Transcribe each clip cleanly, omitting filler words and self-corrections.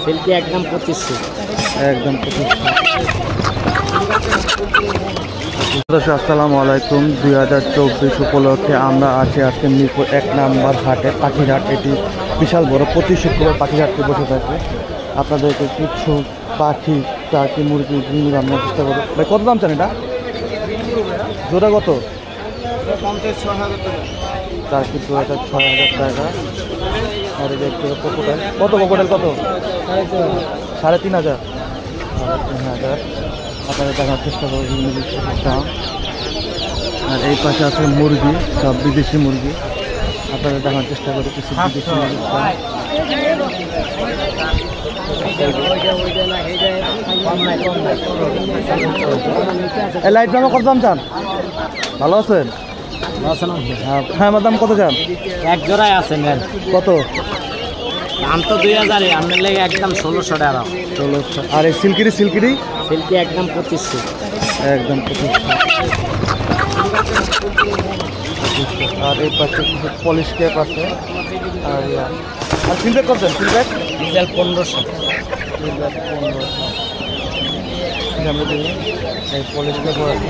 Silky একদম 2500। একদম 2500। আসসালামু আলাইকুম। 2024 উপলক্ষে আমরা আছি আজকে মিরপুর 1 নম্বর হাটে, পাখিরহাট। এটি বিশাল বড়, প্রতি শুক্রবার পাখিরহাটটি বসে থাকে। আপনাদেরকে কিছু পাখি, টার্কি, মুরগি রান্নার চেষ্টা করবো। ভাই কত দাম চান এটা? জোড়া কত? টার্কি জোড়াটা 6000 টাকা। আর দেখতে কোকোটাল কত? কোকোটাল কত? 3500। 3500 আপনারা দেখার চেষ্টা করবো বিভিন্ন দাম। আর এই পাশে আছে মুরগি, সব বিদেশি মুরগি। আপনারা দেখার চেষ্টা করবো কিছু বিদেশি মুরগির দাম। এই লাইট দাম কত দাম চান? ভালো আছেন? হ্যাঁ, আমার দাম কত চান? এক জোড়ায় আছে নেন। কত দাম তো 2000, আপনার লেগে একদম 1600 টাকা। 1600। আর এই সিল্কিরি সিল্কি একদম 2500। একদম 2500। আর এই পাশে কিছু পলিশ ক্যাপ আছে। আর ফিডব্যাক করছেন? ফিডব্যাক 1500। এই পলিশ ক্যাপ আছে।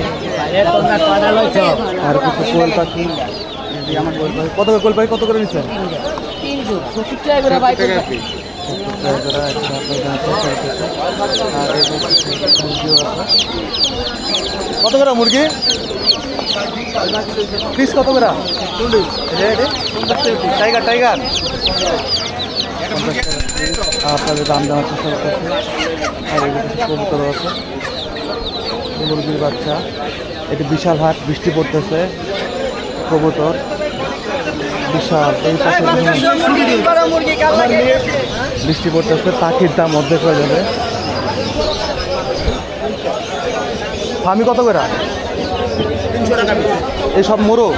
আর কিছু কোয়েল পাখি। কত করে কোয়েল পাখি কত করে নিচ্ছেন? 370 টাকা ভাই। কত করে মুরগি পিস? কত করে? টাইগার টাইগার আপনাদের দাম দেওয়ার চেষ্টা করতেছে। আর কবুতর আছে, মুরগির বাচ্চা। এটি বিশাল হাট, বৃষ্টি পড়তেছে। কবুতর বিশাল। এই পাশে বৃষ্টি পড়তেছে, পাখির দাম অর্ধেক হয়ে যাবে। ফার্মি কত করে? 300 টাকা। এই সব মোরগ